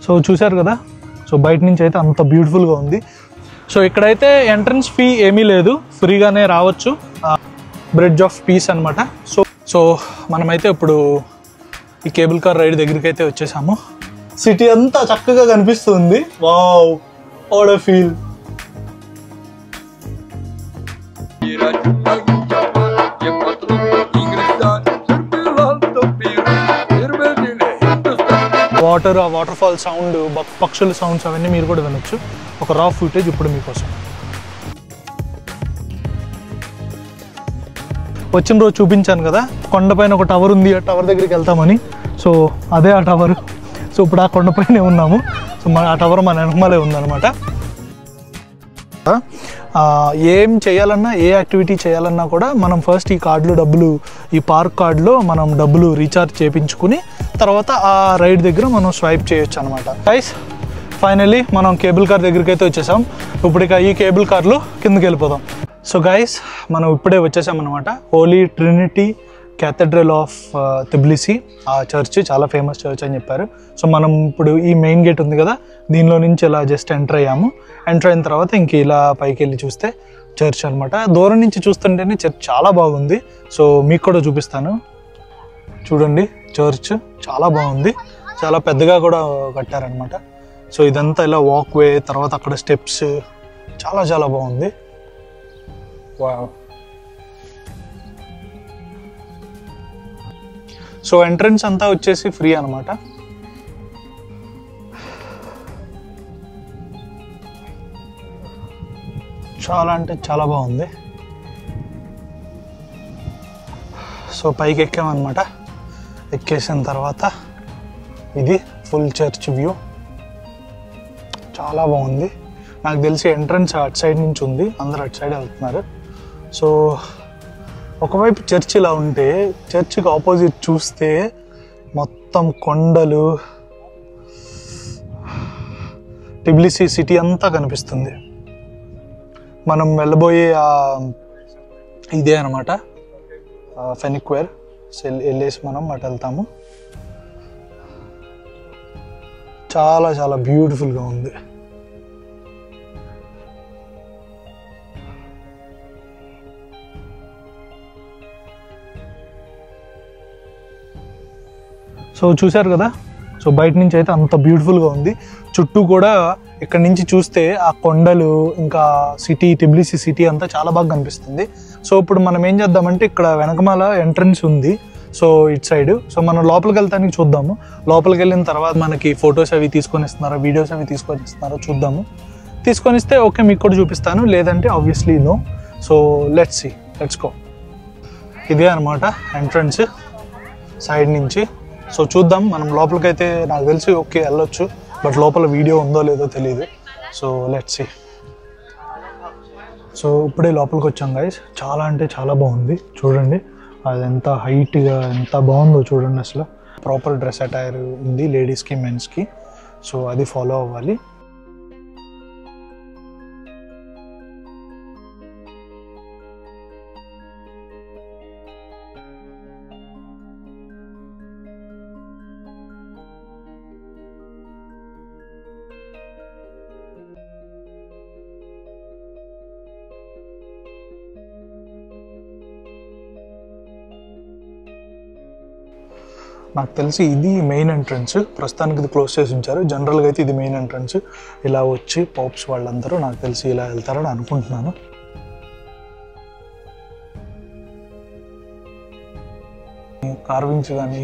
So చూశారు కదా, so బయట నుంచి అయితే అంత బ్యూటిఫుల్గా ఉంది. సో ఇక్కడైతే ఎంట్రన్స్ ఫీ ఏమీ లేదు, ఫ్రీగానే రావచ్చు. బ్రిడ్జ్ ఆఫ్ పీస్ అనమాట. సో మనమైతే ఇప్పుడు ఈ కేబుల్ కార్ రైడ్ దగ్గరికి అయితే వచ్చేసాము. సిటీ అంతా చక్కగా కనిపిస్తుంది. Wow, what a feel. Water, ఆ వాటర్ ఫాల్ సౌండ్, పక్షుల సౌండ్స్ అవన్నీ మీరు కూడా వినొచ్చు. ఒక రా ఫుటేజ్ ఇప్పుడు మీకోసం. వచ్చిన రోజు చూపించాను కదా, కొండపైన ఒక టవర్ ఉంది, ఆ టవర్ దగ్గరికి వెళ్తామని. సో అదే ఆ టవర్. సో ఇప్పుడు ఆ కొండపైనే ఉన్నాము. సో ఆ టవర్ మన వెనకమాలే ఉందన్నమాట. ఏం చేయాలన్నా, ఏ యాక్టివిటీ చేయాలన్నా కూడా మనం ఫస్ట్ ఈ కార్డులో డబ్బులు, ఈ పార్క్ కార్డులో మనం డబ్బులు రీఛార్జ్ చేయించుకుని తర్వాత ఆ రైడ్ దగ్గర మనం స్వైప్ చేయొచ్చు అనమాట. గైస్ ఫైనల్లీ మనం కేబుల్ కార్ దగ్గరికి అయితే వచ్చేసాం. ఇప్పుడు ఇక ఈ కేబుల్ కార్లో కిందకి వెళ్ళిపోదాం. సో గైస్ మనం ఇప్పుడే వచ్చేసాం అనమాట. హోలీ ట్రినిటీ క్యాథడ్రల్ ఆఫ్ తిబ్లిసీ, ఆ చర్చ్ చాలా ఫేమస్ చర్చ్ అని చెప్పారు. సో మనం ఇప్పుడు ఈ మెయిన్ గేట్ ఉంది కదా, దీనిలో నుంచి ఇలా జస్ట్ ఎంటర్ అయ్యాము. ఎంటర్ అయిన తర్వాత ఇంక ఇలా పైకి వెళ్ళి చూస్తే చర్చ్ అనమాట. దూరం నుంచి చూస్తుంటేనే చర్చ్ చాలా బాగుంది. సో మీకు కూడా చూపిస్తాను. చూడండి, చర్చ్ చాలా బాగుంది, చాలా పెద్దగా కూడా కట్టారనమాట. సో ఇదంతా ఇలా వాక్ వే, తర్వాత అక్కడ స్టెప్స్, చాలా చాలా బాగుంది. వావ్. సో ఎంట్రన్స్ అంతా వచ్చేసి ఫ్రీ అనమాట. చాలా అంటే చాలా బాగుంది. సో పైకి ఎక్కామన్నమాట. ఎక్కేసిన తర్వాత ఇది ఫుల్ చర్చ్ వ్యూ, చాలా బాగుంది. నాకు తెలిసి ఎంట్రన్స్ అటు సైడ్ నుంచి ఉంది, అందరు అటు సైడ్ వెళ్తున్నారు. సో ఒకవైపు చర్చ్ ఇలా ఉంటే, చర్చ్కి ఆపోజిట్ చూస్తే మొత్తం కొండలు, టిబ్లిసీ సిటీ అంతా కనిపిస్తుంది. మనం వెళ్ళబోయే ఇదే అనమాట ఫెనిక్వేర్. వెళ్ళేసి మనం అటు వెళ్తాము. చాలా చాలా బ్యూటిఫుల్గా ఉంది. సో చూశారు కదా, సో బయట నుంచి అయితే అంత బ్యూటిఫుల్గా ఉంది. చుట్టూ కూడా ఇక్కడ నుంచి చూస్తే ఆ కొండలు, ఇంకా సిటీ, టిబ్లిసీ సిటీ అంతా చాలా బాగా కనిపిస్తుంది. సో ఇప్పుడు మనం ఏం చేద్దామంటే, ఇక్కడ వెనకమాల ఎంట్రన్స్ ఉంది, సో ఇటు సైడ్. సో మనం లోపలికి వెళ్తానికి చూద్దాము. లోపలికి వెళ్ళిన తర్వాత మనకి ఫొటోస్ అవి తీసుకొని ఇస్తున్నారో, వీడియోస్ అవి తీసుకొని ఇస్తున్నారో చూద్దాము. తీసుకొని ఇస్తే ఓకే మీకు కూడా చూపిస్తాను, లేదంటే obviously no. So let's go. ఇదే అనమాట ఎంట్రన్స్ సైడ్ నుంచి. సో చూద్దాం, మనం లోపలికైతే నాకు తెలిసి ఓకే వెళ్ళొచ్చు, బట్ లోపల వీడియో ఉందో లేదో తెలియదు. So let's see. సో ఇప్పుడే లోపలికి వచ్చాం గైస్. చాలా అంటే చాలా బాగుంది. చూడండి అది ఎంత హైట్గా, ఎంత బాగుందో చూడండి. అసలు ప్రాపర్ డ్రెస్ అటైర్ ఉంది లేడీస్కి, మెన్స్కి. సో అది ఫాలో అవ్వాలి. నాకు తెలిసి ఇది మెయిన్ ఎంట్రన్స్. ప్రస్తుతానికి ఇది క్లోజ్ చేసి ఉంచారు. జనరల్గా అయితే ఇది మెయిన్ ఎంట్రన్స్. ఇలా వచ్చి పాప్స్ వాళ్ళందరూ నాకు తెలిసి ఇలా వెళ్తారని అనుకుంటున్నాను. కార్వింగ్స్ కానీ,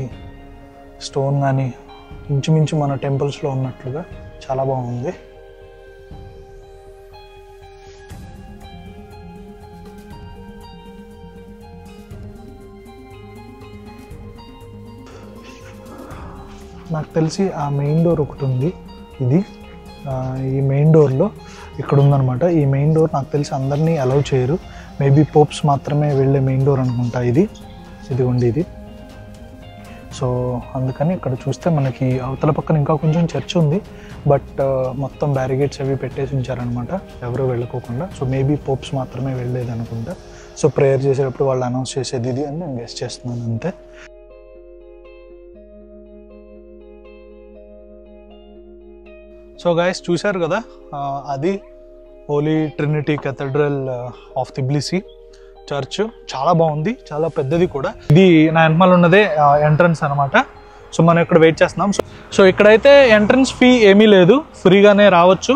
స్టోన్ కానీ ఇంచుమించు మన టెంపుల్స్లో ఉన్నట్లుగా చాలా బాగుంది. నాకు తెలిసి ఆ మెయిన్ డోర్ ఒకటి ఉంది, ఇది ఈ మెయిన్ డోర్లో ఇక్కడ ఉందన్నమాట. ఈ మెయిన్ డోర్ నాకు తెలిసి అందరినీ అలౌ చేయరు, మేబీ పోప్స్ మాత్రమే వెళ్ళే మెయిన్ డోర్ అనుకుంటా. ఇదిగోండి ఇది. సో అందుకని ఇక్కడ చూస్తే మనకి అవతల పక్కన ఇంకా కొంచెం చర్చ్ ఉంది, బట్ మొత్తం బ్యారిగేట్స్ అవి పెట్టేసి ఉంచారనమాట, ఎవరు వెళ్ళకోకుండా. సో మేబీ పోప్స్ మాత్రమే వెళ్ళేది అనుకుంటా. సో ప్రేయర్ చేసేటప్పుడు వాళ్ళు అనౌన్స్ చేసేది ఇది అని నేను గెస్ చేస్తున్నాను అంతే. సో గైస్ చూశారు కదా, అది holy trinity cathedral of Tbilisi church. చాలా బాగుంది, చాలా పెద్దది కూడా. ఇది నా వెనకాల ఉన్నదే ఎంట్రన్స్ అనమాట. సో మనం ఇక్కడ వెయిట్ చేస్తున్నాం. సో ఇక్కడైతే ఎంట్రన్స్ ఫీ ఏమీ లేదు, ఫ్రీగానే రావచ్చు.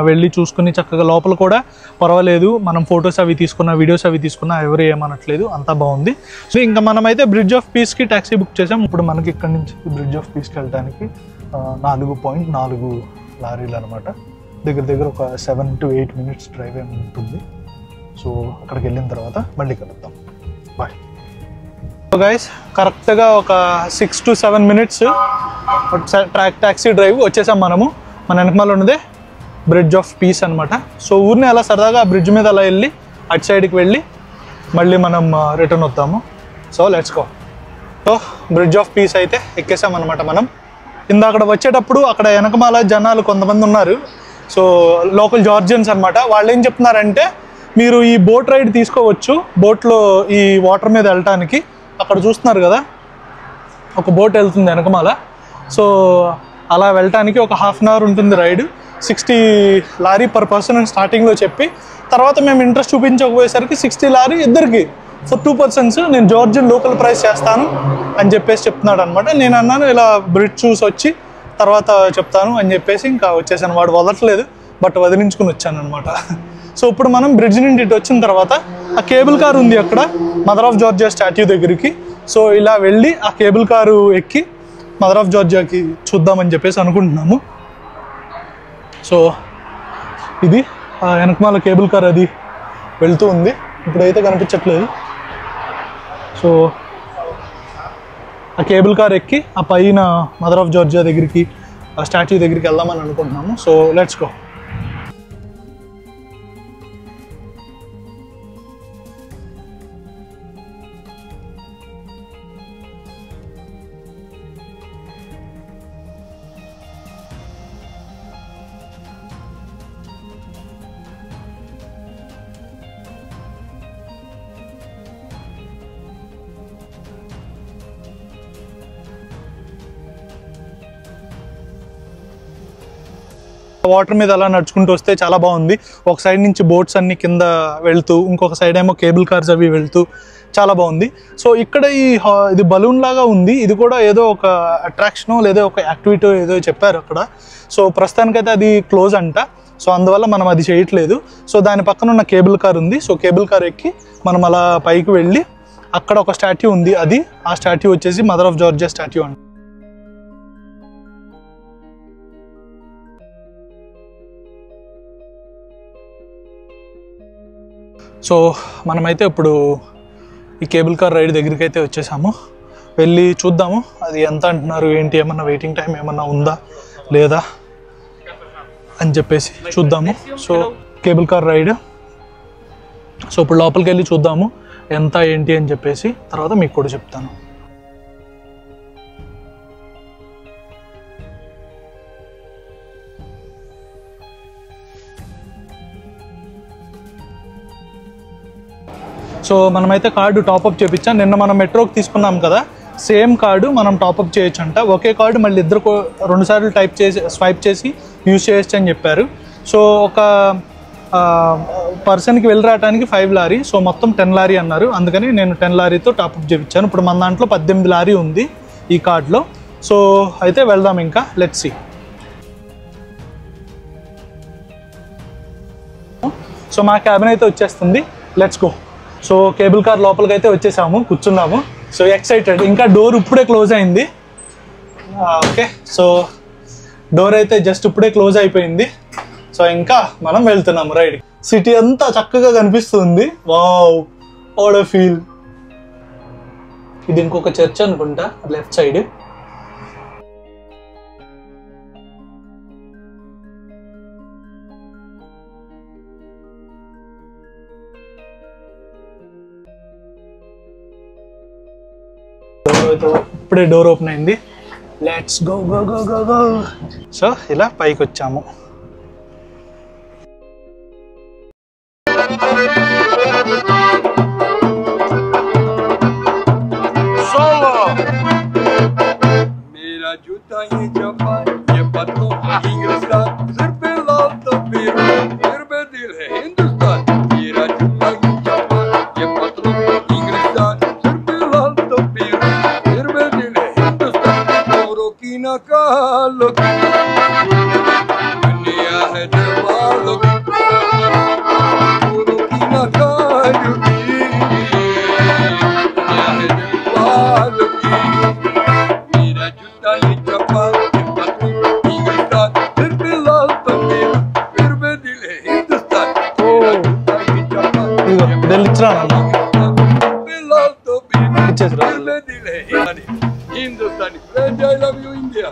వెళ్ళి చూసుకుని చక్కగా లోపల కూడా పర్వాలేదు. మనం ఫొటోస్ అవి తీసుకున్నా, వీడియోస్ అవి తీసుకున్నా ఎవరు ఏమనట్లేదు, అంతా బాగుంది. సో ఇంకా మనమైతే బ్రిడ్జ్ ఆఫ్ పీస్కి ట్యాక్సీ బుక్ చేసాం. ఇప్పుడు మనకి ఇక్కడ నుంచి బ్రిడ్జ్ ఆఫ్ పీస్కి వెళ్ళడానికి 4.4 లారీలు అనమాట. దగ్గర ఒక 7 to 8 minutes డ్రైవ్ ఏమి ఉంటుంది. సో అక్కడికి వెళ్ళిన తర్వాత మళ్ళీ కలుద్దాం. బాయ్. సో గైస్ కరెక్ట్గా ఒక 6 to 7 minutes ట్యాక్సీ డ్రైవ్ వచ్చేసాం మనము. మన వెనకమాల ఉన్నదే బ్రిడ్జ్ ఆఫ్ పీస్ అనమాట. సో ఊరిని అలా సరదాగా బ్రిడ్జ్ మీద అలా వెళ్ళి అటు సైడ్కి వెళ్ళి మళ్ళీ మనం రిటర్న్ వద్దాము. So let's go. So bridge of piece అయితే ఎక్కేసాం అనమాట మనం. అక్కడ వచ్చేటప్పుడు అక్కడ వెనకమాల జనాలు కొంతమంది ఉన్నారు. సో లోకల్ జార్జియన్స్ అనమాట. వాళ్ళు ఏం చెప్తున్నారంటే, మీరు ఈ బోట్ రైడ్ తీసుకోవచ్చు, బోట్లో ఈ వాటర్ మీద వెళ్ళటానికి. అక్కడ చూస్తున్నారు కదా, ఒక బోట్ వెళ్తుంది వెనకమాల. సో అలా వెళ్ళటానికి ఒక 1/2 hour ఉంటుంది రైడ్. 60 లారీ per person అని స్టార్టింగ్లో చెప్పి, తర్వాత మేము ఇంట్రెస్ట్ చూపించకపోయేసరికి 60 లారీ ఇద్దరికి ఫర్ 2 persons నేను జార్జియన్ లోకల్ ప్రైస్ చేస్తాను అని చెప్పేసి చెప్తున్నాడు అనమాట. నేను అన్నాను ఇలా బ్రిడ్జ్ చూసి వచ్చి తర్వాత చెప్తాను అని చెప్పేసి ఇంకా వచ్చేసాను. వాడు వదలట్లేదు, బట్ వదిలించుకుని వచ్చాను అనమాట. సో ఇప్పుడు మనం బ్రిడ్జ్ నుండి ఇటు వచ్చిన తర్వాత ఆ కేబుల్ కార్ ఉంది అక్కడ మదర్ ఆఫ్ జార్జియా స్టాట్యూ దగ్గరికి. సో ఇలా వెళ్ళి ఆ కేబుల్ కారు ఎక్కి మదర్ ఆఫ్ జార్జియాకి చూద్దామని చెప్పేసి అనుకుంటున్నాము. సో ఇది వెనకమాల కేబుల్ కార్ అది వెళ్తూ ఉంది, ఇప్పుడైతే కనిపించట్లేదు. సో ఆ కేబుల్ కార్ ఎక్కి ఆ పైన మదర్ ఆఫ్ జార్జియా దగ్గరికి, ఆ స్టాట్యూ దగ్గరికి వెళ్దామని అనుకుంటున్నాము. So let's go. వాటర్ మీద అలా నడుచుకుంటూ వస్తే చాలా బాగుంది. ఒక సైడ్ నుంచి బోట్స్ అన్ని కింద వెళ్తూ, ఇంకొక సైడ్ ఏమో కేబుల్ కార్స్ అవి వెళ్తూ చాలా బాగుంది. సో ఇక్కడ ఇది బలూన్ లాగా ఉంది. ఇది కూడా ఏదో ఒక అట్రాక్షనో లేదా ఒక యాక్టివిటీ ఏదో చెప్పారు అక్కడ. సో ప్రస్తుతానికైతే అది క్లోజ్ అంట. సో అందువల్ల మనం అది చేయట్లేదు. సో దాని పక్కన ఉన్న కేబుల్ కార్ ఉంది. సో కేబుల్ కార్ ఎక్కి మనం అలా పైకి వెళ్ళి అక్కడ ఒక స్టాట్యూ ఉంది. ఆ స్టాట్యూ వచ్చేసి మదర్ ఆఫ్ జార్జియా స్టాట్యూ అంట. సో మనమైతే ఇప్పుడు ఈ కేబుల్ కార్ రైడ్ దగ్గరికి అయితే వచ్చేసాము. వెళ్ళి చూద్దాము అది ఎంత అంటున్నారు, ఏంటి, ఏమన్నా వెయిటింగ్ టైం ఏమన్నా ఉందా లేదా అని చెప్పేసి చూద్దాము. So cable car ride. So ఇప్పుడు లోపలికి వెళ్ళి చూద్దాము ఎంత ఏంటి అని చెప్పేసి, తర్వాత మీకు కూడా చెప్తాను. సో మనమైతే కార్డు టాప్అప్ చేయించాం. నిన్న మనం మెట్రోకి తీసుకున్నాం కదా, సేమ్ కార్డు మనం టాప్అప్ చేయొచ్చు అంట. ఒకే కార్డు మళ్ళీ ఇద్దరు 2 సార్లు స్వైప్ చేసి యూజ్ చేయొచ్చు అని చెప్పారు. సో ఒక పర్సన్కి వెళ్ళి రావడానికి 5 లారీ, సో మొత్తం 10 లారీ అన్నారు. అందుకని నేను 10 లారీతో టాప్అప్ చేయించాను. ఇప్పుడు మన దాంట్లో 18 లారీ ఉంది ఈ కార్డులో. సో అయితే వెళ్దాం ఇంకా, లెట్స్ సీ. సో మా క్యాబిన్ అయితే వచ్చేస్తుంది, let's go. So cable car లోపలికి అయితే వచ్చేసాము, కూర్చున్నాము. So excited. ఇంకా డోర్ ఇప్పుడే క్లోజ్ అయింది. ఓకే, సో డోర్ అయితే జస్ట్ ఇప్పుడే క్లోజ్ అయిపోయింది. సో ఇంకా మనం వెళ్తున్నాము రైడ్. సిటీ అంతా చక్కగా కనిపిస్తుంది. Wow, what a feel. ఇది ఇంకొక చర్చ్ అనుకుంటా లెఫ్ట్ సైడ్. ఇప్పుడే డోర్ ఓపెన్ అయింది. Let's go go go go go. So ఇలా పైకి వచ్చాము. मेरा जूता ये जापान ये पत्तों इंग्लिस्तान सिर पे लाल तस्वीर फिर पे दिल है हिंदुस्तान मेरा चुम्मा की चप्पा ये पतलू इंग्लिस्तान सिर पे लाल तस्वीर फिर पे दिल है हिंदुस्तान औरों की न कालो की दुनिया है दीवालों की औरों की न कालो की दुनिया है दीवालों की मेरा जूता ये चप्पा ये पतलू इंग्लिस्तान फिर पे लाल तस्वीर फिर पे दिल है हिंदुस्तान मेरा जूता ये चप्पा ఇదిగో ఢిల్లీ ఇచ్చినా అన్న फिर पे लाल तस्वीर ఇచ్చేసి రా फिर पे दिल है Hindustani friend I love you India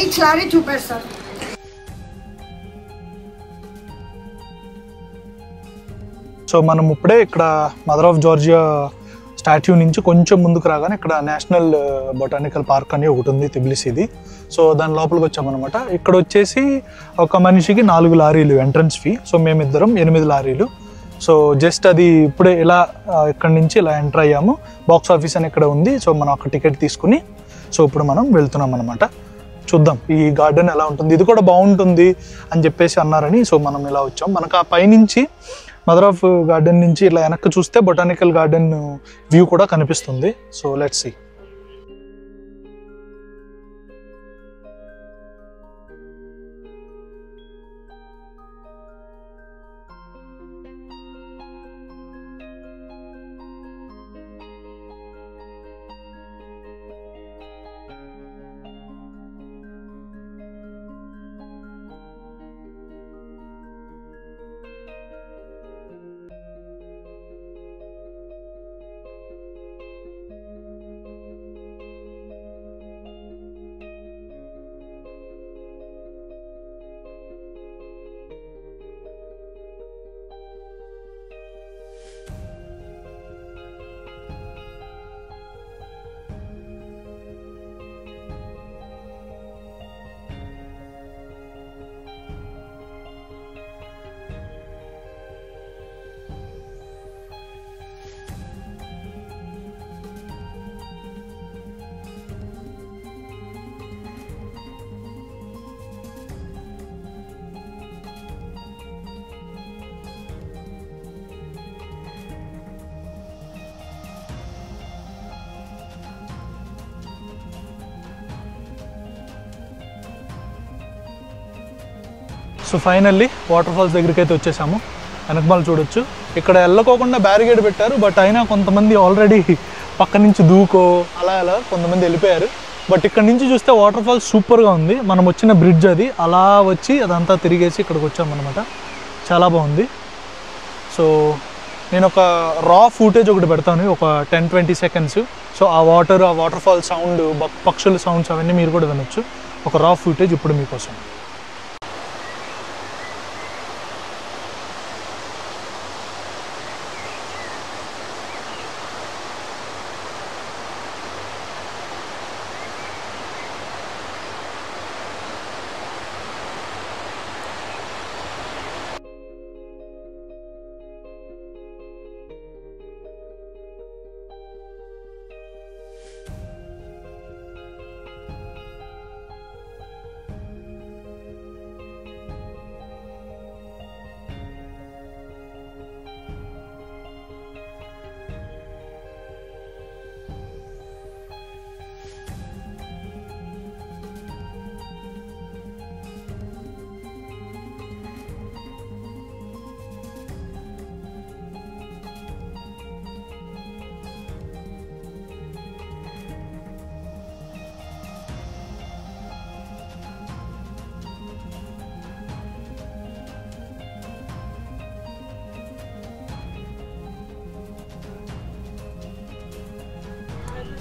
Each lorry 2 person. So మనం ఇప్పుడే ఇక్కడ మదర్ ఆఫ్ జార్జియా స్టాట్యూ నుంచి కొంచెం ముందుకు రాగానే ఇక్కడ నేషనల్ బొటానికల్ పార్క్ అని ఒకటి ఉంది తిబ్లిసిది. సో దాని లోపలికి వచ్చామన్నమాట. ఇక్కడ వచ్చేసి ఒక మనిషికి 4 లారీలు ఎంట్రన్స్ ఫీ. సో మేమిద్దరం 8 లారీలు. సో జస్ట్ అది ఇప్పుడే ఇలా ఇక్కడి నుంచి ఇలా ఎంటర్ అయ్యాము. బాక్స్ ఆఫీస్ అని ఇక్కడ ఉంది. సో మనం ఒక టికెట్ తీసుకుని సో ఇప్పుడు మనం వెళ్తున్నాం అనమాట. చూద్దాం ఈ గార్డెన్ ఎలా ఉంటుంది, ఇది కూడా బాగుంటుంది అని చెప్పేసి అన్నారని సో మనం ఇలా వచ్చాం. మనకు ఆ పైనుంచి మదర్ ఆఫ్ గార్డెన్ నుంచి ఇలా వెనక్కి చూస్తే బొటానికల్ గార్డెన్ వ్యూ కూడా కనిపిస్తుంది. So let's see. So finally waterfalls దగ్గరికి అయితే వచ్చేసాము. వెనకమాల చూడొచ్చు. ఇక్కడ వెళ్ళకోకుండా బ్యారికేడ్ పెట్టారు, బట్ అయినా కొంతమంది ఆల్రెడీ పక్క నుంచి దూకో అలా అలా కొంతమంది వెళ్ళిపోయారు. బట్ ఇక్కడ నుంచి చూస్తే వాటర్ ఫాల్స్ సూపర్గా ఉంది. మనం వచ్చిన బ్రిడ్జ్ అది అలా వచ్చి అదంతా తిరిగేసి ఇక్కడికి వచ్చామన్నమాట. చాలా బాగుంది. సో నేను ఒక రా ఫుటేజ్ ఒకటి పెడతాను, ఒక 10-20 సెకండ్స్. సో ఆ వాటర్ ఫాల్ సౌండ్, పక్షుల సౌండ్స్ అవన్నీ మీరు కూడా వినొచ్చు. ఒక రా ఫుటేజ్ ఇప్పుడు మీకోసం.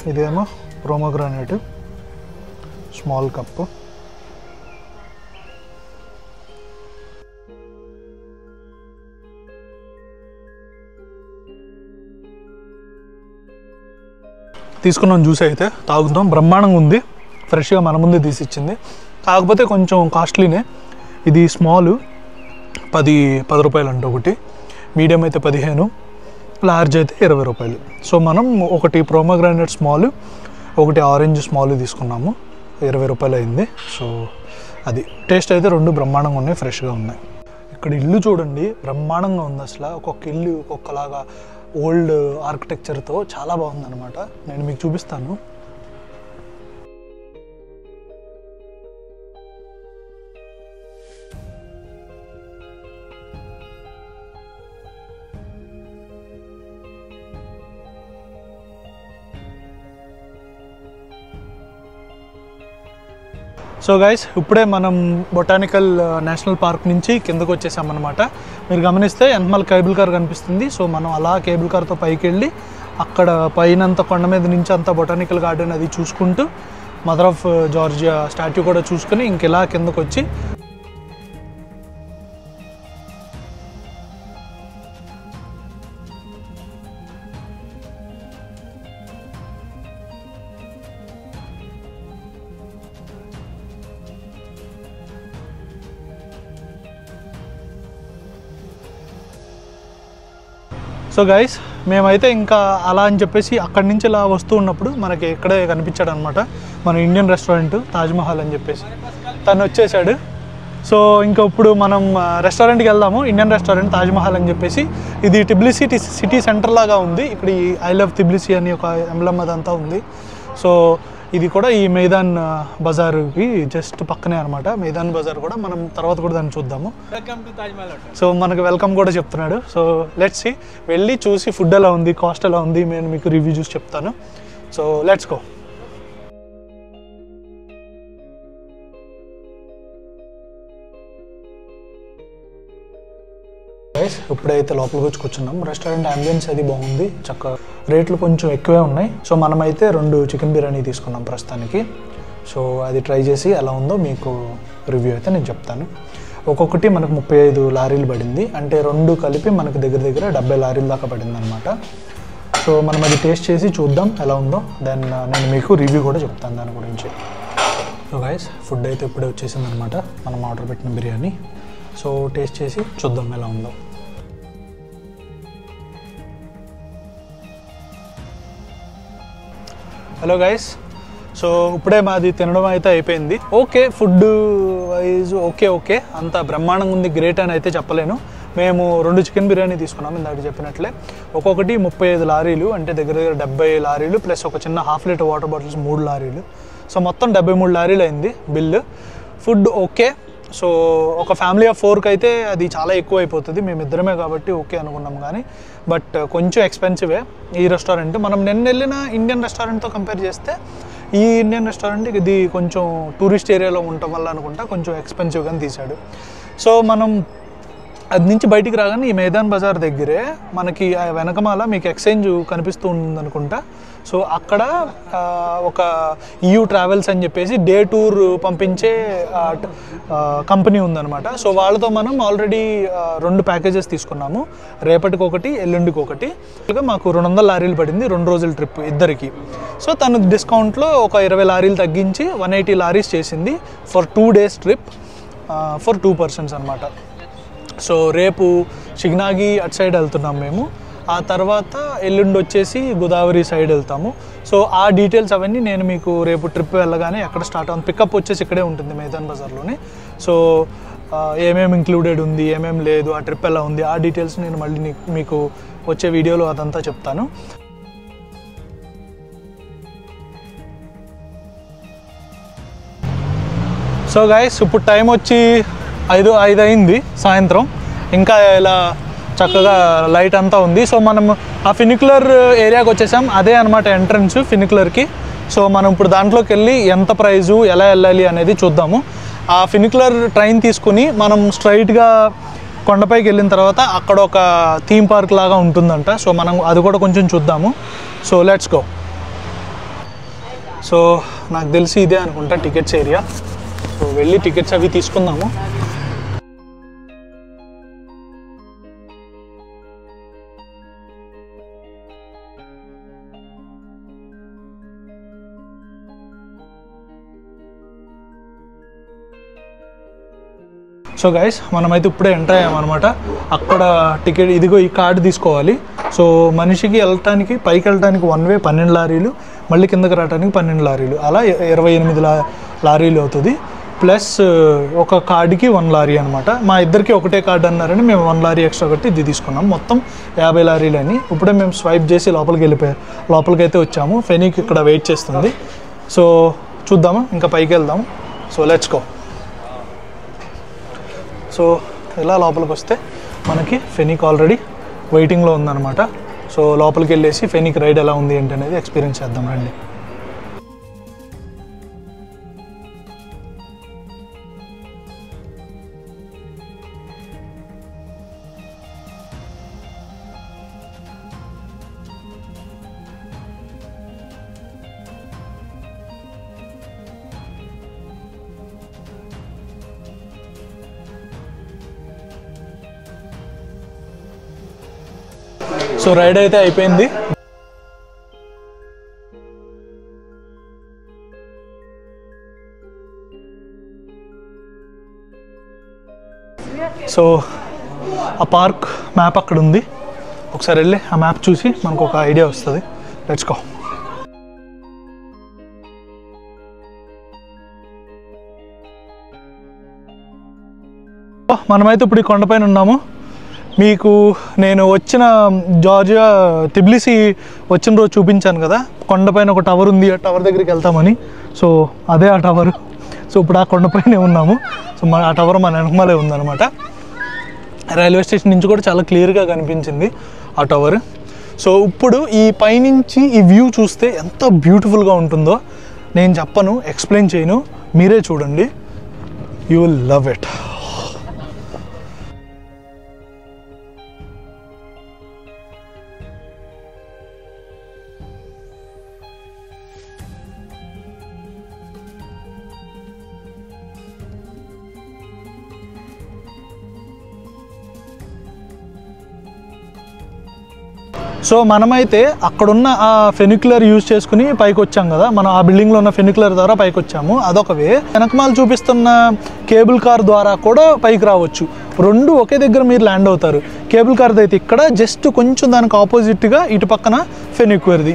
ఇదేమో ప్రోమోగ్రానేట్ స్మాల్ కప్పు. తీసుకున్నాం జ్యూస్ అయితే తాగుతాం. బ్రహ్మాండంగా ఉంది, ఫ్రెష్గా మన ముందే తీసిచ్చింది. కాకపోతే కొంచెం కాస్ట్లీనే. ఇది స్మాల్ 10 రూపాయలు అంట ఒకటి, మీడియం అయితే 15, లార్జ్ అయితే 20 రూపాయలు. సో మనం ఒకటి ప్రోమోగ్రానేట్ స్మాల్, ఒకటి ఆరెంజ్ స్మాల్ తీసుకున్నాము, 20 రూపాయలు అయింది. సో అది టేస్ట్ అయితే రెండు బ్రహ్మాండంగా ఉన్నాయి, ఫ్రెష్గా ఉన్నాయి. ఇక్కడ ఇల్లు చూడండి, బ్రహ్మాండంగా ఉంది అసలు. ఒక్కొక్క ఇల్లు ఒక్కొక్కలాగా ఓల్డ్ ఆర్కిటెక్చర్తో చాలా బాగుందన్నమాట. నేను మీకు చూపిస్తాను. సో గైస్, ఇప్పుడే మనం బొటానికల్ నేషనల్ పార్క్ నుంచి కిందకు వచ్చేసామన్నమాట. మీరు గమనిస్తే వెనకాల కేబుల్ కార్ కనిపిస్తుంది. సో మనం అలా కేబుల్ కార్తో పైకి వెళ్ళి అక్కడ పైనంత కొండ మీద నుంచి అంత బొటానికల్ గార్డెన్ అది చూసుకుంటూ మదర్ ఆఫ్ జార్జియా స్టాట్యూ కూడా చూసుకుని ఇంకెలా కిందకు వచ్చి సో గైస్, మేమైతే ఇంకా అలా అని చెప్పేసి అక్కడి నుంచి ఇలా వస్తూ ఉన్నప్పుడు మనకి ఇక్కడే కనిపించాడు అనమాట మన ఇండియన్ రెస్టారెంట్ తాజ్మహల్ అని చెప్పేసి. తను వచ్చేసాడు. సో ఇంకా ఇప్పుడు మనం రెస్టారెంట్కి వెళ్దాము, ఇండియన్ రెస్టారెంట్ తాజ్మహల్ అని చెప్పేసి. ఇది టిబ్లిసీ సిటీ సెంటర్ లాగా ఉంది. ఇక్కడ ఈ ఐ లవ్ టిబ్లిసీ అని ఒక ఎంబ్లమ్ అదంతా ఉంది. సో ఇది కూడా ఈ మైదాన్ బజార్కి జస్ట్ పక్కనే అనమాట. మైదాన్ బజార్ కూడా మనం తర్వాత కూడా దాన్ని చూద్దాము. సో మనకు వెల్కమ్ కూడా చెప్తున్నాడు. సో లెట్స్ సీ, వెళ్ళి చూసి ఫుడ్ ఎలా ఉంది, కాస్ట్ ఎలా ఉంది, నేను మీకు రివ్యూ చూసి చెప్తాను. So let's go. ఇప్పుడైతే లోపలికి వచ్చి కూర్చున్నాం. రెస్టారెంట్ అంబియన్స్ అది బాగుంది, చక్కగా రేట్లు కొంచెం ఎక్కువే ఉన్నాయి. సో మనమైతే 2 చికెన్ బిర్యానీ తీసుకున్నాం ప్రస్తుతానికి. సో అది ట్రై చేసి ఎలా ఉందో మీకు రివ్యూ అయితే నేను చెప్తాను. ఒక్కొక్కటి మనకు 35 లారీలు పడింది, అంటే 2 కలిపి మనకు దగ్గర 70 లారీల దాకా పడింది అనమాట. సో మనం అది టేస్ట్ చేసి చూద్దాం ఎలా ఉందో, దెన్ నేను మీకు రివ్యూ కూడా చెప్తాను దాని గురించి. సో గైస్, ఫుడ్ అయితే ఇప్పుడే వచ్చేసింది అనమాట, మనం ఆర్డర్ పెట్టిన బిర్యానీ. సో టేస్ట్ చేసి చూద్దాం ఎలా ఉందో. హలో గైస్, సో ఇప్పుడే మాది తినడం అయితే అయిపోయింది. ఓకే, ఫుడ్ వైజ్ ఓకే అంత బ్రహ్మాండంగా ఉంది, గ్రేట్ అని అయితే చెప్పలేను. మేము 2 చికెన్ బిర్యానీ తీసుకున్నాము ఇందాక చెప్పినట్లే. ఒక్కొక్కటి 35 లారీలు, అంటే దగ్గర 70 లారీలు ప్లస్ ఒక చిన్న ½ లీటర్ వాటర్ బాటిల్స్ 3 లారీలు. సో మొత్తం 73 లారీలు అయింది బిల్లు. Food okay. సో ఒక ఫ్యామిలీ ఆఫ్ 4కి అయితే అది చాలా ఎక్కువ అయిపోతుంది. మేమిద్దరమే కాబట్టి ఓకే అనుకున్నాం, కానీ బట్ కొంచెం ఎక్స్పెన్సివే ఈ రెస్టారెంట్. మనం నిన్న వెళ్ళిన ఇండియన్ రెస్టారెంట్తో కంపేర్ చేస్తే ఈ ఇండియన్ రెస్టారెంట్ ఇది కొంచెం టూరిస్ట్ ఏరియాలో ఉండటం వల్ల అనుకుంటా కొంచెం ఎక్స్పెన్సివ్గానే తీశాడు. సో మనం అది నుంచి బయటికి రాగానే ఈ మైదాన్ బజార్ దగ్గరే మనకి వెనకమాల మీకు ఎక్స్చేంజ్ కనిపిస్తూ ఉందనుకుంటా. సో అక్కడ ఒక EU ట్రావెల్స్ అని చెప్పేసి డే టూర్ పంపించే కంపెనీ ఉందన్నమాట. సో వాళ్ళతో మనం ఆల్రెడీ 2 ప్యాకేజెస్ తీసుకున్నాము, రేపటికి ఒకటి, ఎల్లుండికి ఒకటి. మాకు 200 లారీలు పడింది 2 రోజుల ట్రిప్ ఇద్దరికి. సో తను డిస్కౌంట్లో ఒక 20 లారీలు తగ్గించి 180 లారీస్ చేసింది for 2 days trip for 2 persons అనమాట. సో రేపు షిగ్నాగి అటు సైడ్ వెళ్తున్నాం మేము. ఆ తర్వాత ఎల్లుండి వచ్చేసి గోదావరి సైడ్ వెళ్తాము. సో ఆ డీటెయిల్స్ అవన్నీ నేను మీకు రేపు ట్రిప్ వెళ్ళగానే ఎక్కడ స్టార్ట్ అవుతుంది, పికప్ వచ్చేసి ఇక్కడే ఉంటుంది మైదాన్ బజార్లోనే. సో ఏమేమి ఇంక్లూడెడ్ ఉంది, ఏమేమి లేదు, ఆ ట్రిప్ ఎలా ఉంది, ఆ డీటెయిల్స్ నేను మళ్ళీ మీకు వచ్చే వీడియోలో అదంతా చెప్తాను. సో గైస్, ఇప్పుడు టైం వచ్చి 5 అయింది సాయంత్రం. ఇంకా ఇలా చక్కగా లైట్ అంతా ఉంది. సో మనం ఆ ఫినిక్యులర్ ఏరియాకి వచ్చేసాం, అదే అనమాట ఎంట్రన్స్ ఫినిక్యులర్కి. సో మనం ఇప్పుడు దాంట్లోకి వెళ్ళి ఎంత ప్రైజు, ఎలా వెళ్ళాలి అనేది చూద్దాము. ఆ ఫినిక్యులర్ ట్రైన్ తీసుకుని మనం స్ట్రైట్గా కొండపైకి వెళ్ళిన తర్వాత అక్కడ ఒక థీమ్ పార్క్ లాగా ఉంటుందంట. సో మనం అది కూడా కొంచెం చూద్దాము. So let's go. సో నాకు తెలిసి ఇదే అనుకుంటా టికెట్స్ ఏరియా. సో వెళ్ళి టికెట్స్ అవి తీసుకుందాము. సో గైస్ మనమైతే ఇప్పుడే ఎంటర్ అయ్యామన్నమాట. అక్కడ టికెట్ ఇదిగో ఈ కార్డు తీసుకోవాలి. సో మనిషికి వెళ్ళటానికి పైకి వెళ్ళటానికి 1 వే 12 లారీలు, మళ్ళీ కిందకి రావడానికి 12 లారీలు, అలా 28 లారీలు అవుతుంది. ప్లస్ ఒక కార్డుకి 1 లారీ అనమాట. మా ఇద్దరికి ఒకటే కార్డు అన్నారని మేము 1 లారీ ఎక్స్ట్రా కట్టి ఇది తీసుకున్నాం. మొత్తం 50 లారీలు అని. ఇప్పుడే మేము స్వైప్ చేసి లోపలికి అయితే వచ్చాము. ఫెనీకి ఇక్కడ వెయిట్ చేస్తుంది. సో చూద్దాము, ఇంకా పైకి వెళ్దాము. So let's go. సో ఇలా లోపలికి వస్తే మనకి ఫెనీక్ ఆల్రెడీ వెయిటింగ్లో ఉందన్నమాట. సో లోపలికి వెళ్ళేసి ఫెనీక్ రైడ్ ఎలా ఉంది ఏంటి అనేది ఎక్స్పీరియన్స్ చేద్దాం రండి. సో రైడ్ అయితే అయిపోయింది. సో ఆ పార్క్ మ్యాప్ అక్కడ ఉంది. ఒకసారి వెళ్ళి ఆ మ్యాప్ చూసి మనకు ఒక ఐడియా వస్తుంది. Let's go. మనమైతే ఇప్పుడు ఈ కొండపైన ఉన్నాము. మీకు నేను జార్జియా టిబ్లిసీ వచ్చిన రోజు చూపించాను కదా, కొండపైన ఒక టవర్ ఉంది, ఆ టవర్ దగ్గరికి వెళ్తామని. సో అదే ఆ టవర్. సో ఇప్పుడు ఆ కొండపైనే ఉన్నాము. సో ఆ టవర్ మన వెనకమాలే ఉందన్నమాట. రైల్వే స్టేషన్ నుంచి కూడా చాలా క్లియర్గా కనిపించింది ఆ టవర్. సో ఇప్పుడు ఈ పైనుంచి ఈ వ్యూ చూస్తే ఎంత బ్యూటిఫుల్గా ఉంటుందో నేను చెప్పను, ఎక్స్ప్లెయిన్ చేయను, మీరే చూడండి. You will love it. So మనమైతే అక్కడున్న ఆ ఫెనిక్యులర్ యూజ్ చేసుకుని పైకి వచ్చాం కదా, మనం ఆ బిల్డింగ్లో ఉన్న ఫెనిక్యులర్ ద్వారా పైకి వచ్చాము. అదొక వే. వెనకమాల చూపిస్తున్న కేబుల్ కార్ ద్వారా కూడా పైకి రావచ్చు. రెండు ఒకే దగ్గర మీరు ల్యాండ్ అవుతారు. కేబుల్ కార్ది అయితే ఇక్కడ, జస్ట్ కొంచెం దానికి ఆపోజిట్గా ఇటు పక్కన ఫెనిక్యులర్ది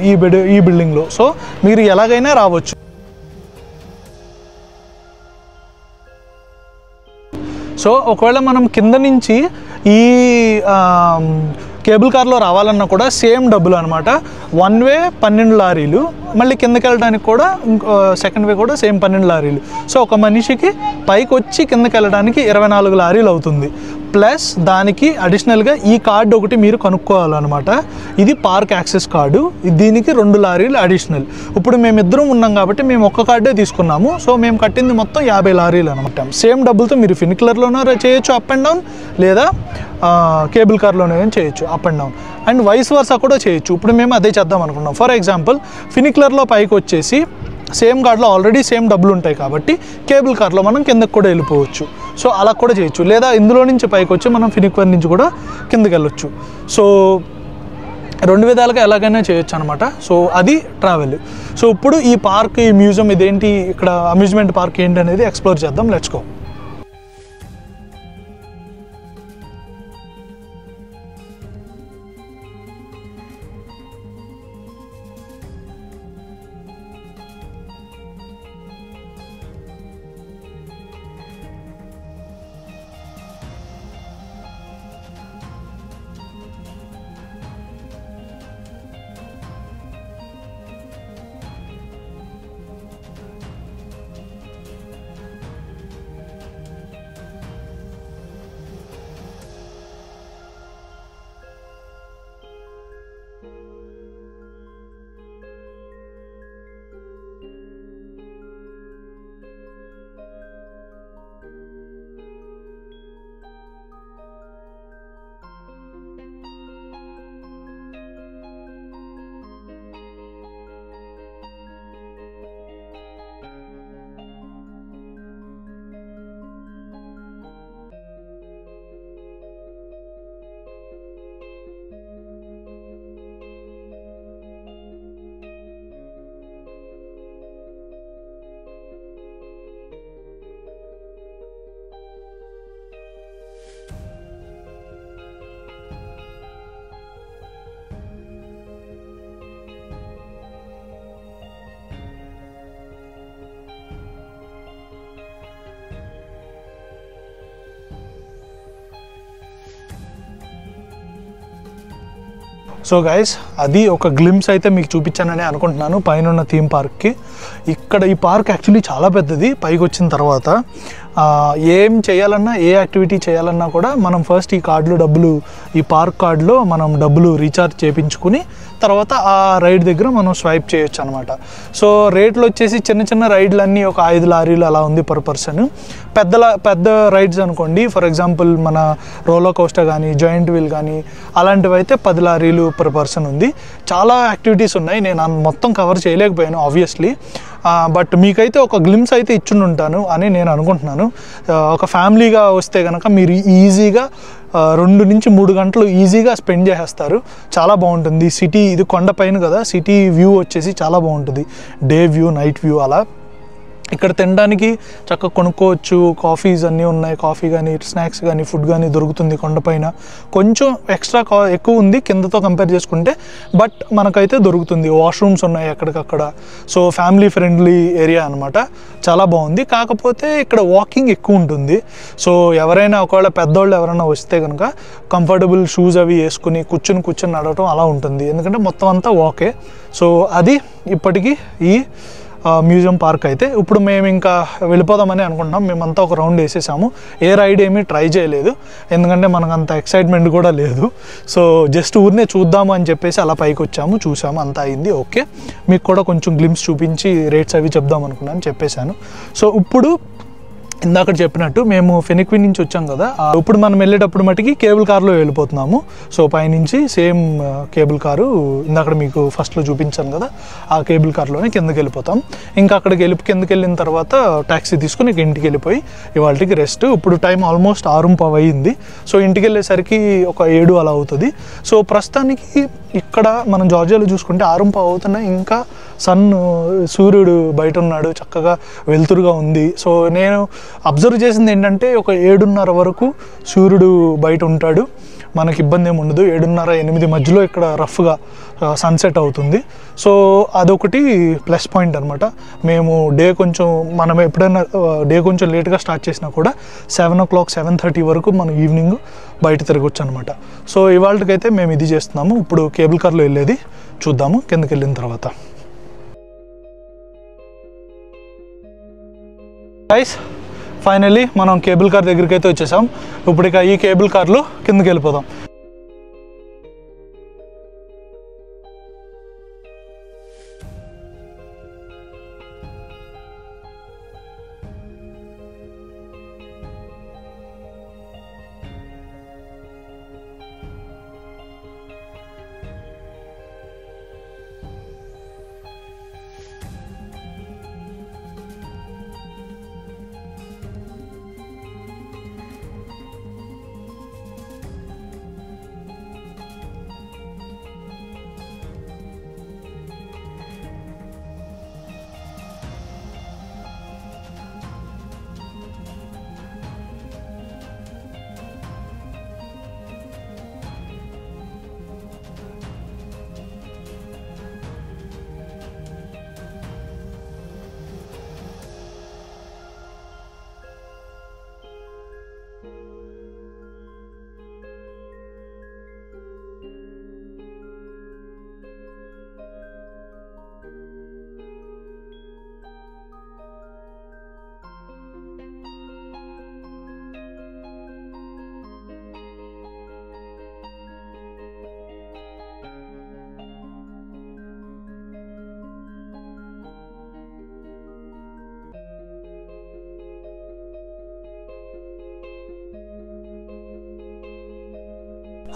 ఈ బిల్డింగ్లో. సో మీరు ఎలాగైనా రావచ్చు. సో ఒకవేళ మనం కింద నుంచి ఈ కేబుల్ కార్లో రావాలన్నా కూడా సేమ్ డబ్బులు అనమాట. 1 వే 12 లారీలు, మళ్ళీ కిందకి వెళ్ళడానికి కూడా సెకండ్ వే కూడా సేమ్ 12 లారీలు. సో ఒక మనిషికి పైకి వచ్చి కిందకి వెళ్ళడానికి 24 లారీలు అవుతుంది. ప్లస్ దానికి అడిషనల్గా ఈ కార్డు ఒకటి మీరు కొనుక్కోవాలన్నమాట. ఇది పార్క్ యాక్సెస్ కార్డు. దీనికి 2 లారీలు అడిషనల్. ఇప్పుడు మేమిద్దరం ఉన్నాం కాబట్టి మేము ఒక్క కార్డే తీసుకున్నాము. సో మేము కట్టింది మొత్తం 50 లారీలు అనమాట. సేమ్ డబ్బులతో మీరు ఫెనిక్యులర్లోనే చేయొచ్చు అప్ అండ్ డౌన్, లేదా కేబుల్ కార్లోనే చేయొచ్చు up and down, and vice versa కూడా చేయొచ్చు. ఇప్పుడు మేము అదే చేద్దాం అనుకున్నాం. ఫర్ ఎగ్జాంపుల్ ఫెనిక్యులర్లో పైకి వచ్చేసి సేమ్ కార్డులో ఆల్రెడీ సేమ్ డబ్బులు ఉంటాయి కాబట్టి కేబుల్ కార్లో మనం కిందకి కూడా వెళ్ళిపోవచ్చు. సో అలా కూడా చేయొచ్చు. లేదా ఇందులో నుంచి పైకి వచ్చి మనం ఫెనిక్యులర్ నుంచి కూడా కిందకి వెళ్ళొచ్చు. సో 2 విధాలుగా ఎలాగైనా చేయొచ్చు అనమాట. సో అది ట్రావెల్. సో ఇప్పుడు ఈ పార్క్, ఈ మ్యూజియం, ఇదేంటి, ఇక్కడ అమ్యూజ్మెంట్ పార్క్ ఏంటి అనేది ఎక్స్ప్లోర్ చేద్దాం. Let's go. సో గైస్, అది ఒక గ్లిమ్స్ అయితే మీకు చూపించానని అనుకుంటున్నాను పైన ఉన్న థీమ్ పార్క్కి. ఇక్కడ ఈ పార్క్ యాక్చువల్లీ చాలా పెద్దది. పైకి వచ్చిన తర్వాత ఏం చేయాలన్నా, ఏ యాక్టివిటీ చేయాలన్నా కూడా మనం ఫస్ట్ ఈ పార్క్ కార్డులో మనం డబ్బులు రీఛార్జ్ చేయించుకుని తర్వాత ఆ రైడ్ దగ్గర మనం స్వైప్ చేయొచ్చు అనమాట. సో రేట్లు వచ్చేసి చిన్న చిన్న రైడ్లన్నీ ఒక 5 లారీలు అలా ఉంది పర్ పర్సన్. పెద్ద రైడ్స్ అనుకోండి, ఫర్ ఎగ్జాంపుల్ మన రోలర్ కోస్టర్ కానీ, జాయింట్ వీల్ కానీ అలాంటివి అయితే 10 లారీలు పర్ పర్సన్ ఉంది. చాలా యాక్టివిటీస్ ఉన్నాయి. నేను మొత్తం కవర్ చేయలేకపోయాను ఆబ్వియస్లీ, బట్ మీకైతే ఒక గ్లిమ్స్ అయితే ఇచ్చుంటాను అని నేను అనుకుంటున్నాను. ఒక ఫ్యామిలీగా వస్తే కనుక మీరు ఈజీగా 2 నుంచి 3 గంటలు ఈజీగా స్పెండ్ చేసేస్తారు. చాలా బాగుంటుంది. సిటీ ఇది కొండపైన కదా, సిటీ వ్యూ వచ్చేసి చాలా బాగుంటుంది. డే వ్యూ, నైట్ వ్యూ అలా. ఇక్కడ తినడానికి చక్కగా కొనుక్కోవచ్చు. కాఫీస్ అన్నీ ఉన్నాయి. కాఫీ కానీ, స్నాక్స్ కానీ, ఫుడ్ కానీ దొరుకుతుంది కొండపైన. కొంచెం ఎక్స్ట్రా ఎక్కువ ఉంది కిందతో కంపేర్ చేసుకుంటే, బట్ మనకైతే దొరుకుతుంది. వాష్రూమ్స్ ఉన్నాయి ఎక్కడికక్కడ. సో ఫ్యామిలీ ఫ్రెండ్లీ ఏరియా అనమాట. చాలా బాగుంది. కాకపోతే ఇక్కడ వాకింగ్ ఎక్కువ ఉంటుంది. సో ఎవరైనా ఒకవేళ పెద్దవాళ్ళు ఎవరైనా వస్తే కనుక కంఫర్టబుల్ షూస్ అవి వేసుకుని కూర్చొని నడవటం అలా ఉంటుంది. ఎందుకంటే మొత్తం అంతా వాకే. సో అది ఇప్పటికీ ఈ మ్యూజియం పార్క్ అయితే. ఇప్పుడు మేము ఇంకా వెళ్ళిపోదామని అనుకుంటున్నాం. మేమంతా ఒక రౌండ్ వేసేసాము. ఏ రైడ్ ఏమీ ట్రై చేయలేదు, ఎందుకంటే మనకు అంత ఎక్సైట్మెంట్ కూడా లేదు. సో జస్ట్ ఊరినే చూద్దాము అని చెప్పేసి అలా పైకి వచ్చాము, చూసాము, అంతా అయింది. ఓకే, మీకు కూడా కొంచెం గ్లిమ్స్ చూపించి రేట్స్ అవి చెప్దాం అనుకున్నాను, చెప్పేశాను. సో ఇప్పుడు ఇందాక చెప్పినట్టు మేము ఫెనిక్విన్ నుంచి వచ్చాం కదా, ఇప్పుడు మనం వెళ్ళేటప్పుడు మటుకి కేబుల్ కార్లో వెళ్ళిపోతున్నాము. సో పైనుంచి సేమ్ కేబుల్ కారు ఇందాక మీకు ఫస్ట్లో చూపించాను కదా, ఆ కేబుల్ కార్లోనే కిందకి వెళ్ళిపోతాం. ఇంకా అక్కడికి కిందకి వెళ్ళిన తర్వాత ట్యాక్సీ తీసుకుని ఇంటికి వెళ్ళిపోయి ఇవాళకి రెస్ట్. ఇప్పుడు టైం ఆల్మోస్ట్ 6:15 అయింది. సో ఇంటికి వెళ్ళేసరికి ఒక 7 అలా అవుతుంది. సో ప్రస్తుతానికి ఇక్కడ మనం జార్జియాలో చూసుకుంటే 6:15 అవుతున్నా ఇంకా సూర్యుడు బయట ఉన్నాడు, చక్కగా వెలుతురుగా ఉంది. సో నేను అబ్జర్వ్ చేసింది ఏంటంటే ఒక 7:30 వరకు సూర్యుడు బయట ఉంటాడు, మనకి ఇబ్బంది ఏమి ఉండదు. 7:30-8 మధ్యలో ఇక్కడ రఫ్గా సన్సెట్ అవుతుంది. సో అదొకటి ప్లస్ పాయింట్ అనమాట. మేము మనం ఎప్పుడైనా డే కొంచెం లేట్గా స్టార్ట్ చేసినా కూడా 7 o'clock 7:30 వరకు మనం ఈవినింగ్ బయట తిరగొచ్చు అనమాట. సో ఇవాళకైతే మేము ఇది చేస్తున్నాము. ఇప్పుడు కేబుల్ కార్లో వెళ్ళేది చూద్దాము కిందకి వెళ్ళిన తర్వాత. గైస్, ఫైనల్లీ మనం కేబుల్ కార్ దగ్గరికి అయితే వచ్చేసాం. ఇప్పుడు ఇక ఈ కేబుల్ కార్లో కిందకి వెళ్ళిపోదాం.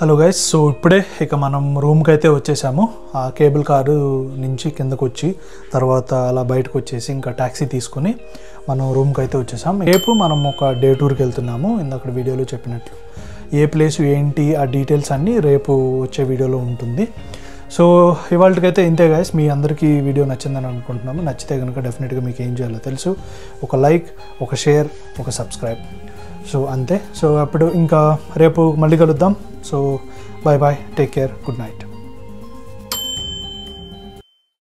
హలో గైస్, సో ఇప్పుడే ఇక మనం రూమ్కి అయితే వచ్చేసాము. ఆ కేబుల్ కారు నుంచి కిందకు వచ్చి తర్వాత అలా బయటకు వచ్చేసి ఇంకా ట్యాక్సీ తీసుకుని మనం రూమ్కి అయితే వచ్చేసాం. రేపు మనం ఒక డే టూర్కి వెళ్తున్నాము. ఇందాక వీడియోలో చెప్పినట్లు ఏ ప్లేస్ ఏంటి ఆ డీటెయిల్స్ అన్నీ రేపు వచ్చే వీడియోలో ఉంటుంది. సో ఇవాళకైతే ఇంతే గైస్. మీ అందరికీ వీడియో నచ్చిందని అనుకుంటున్నాము. నచ్చితే కనుక డెఫినెట్గా మీకు ఏం చేయాలో తెలుసు, ఒక లైక్, ఒక షేర్, ఒక సబ్స్క్రైబ్. సో అంతే. సో అప్పుడు ఇంకా రేపు మళ్ళీ కలుద్దాం. So bye bye, take care, good night.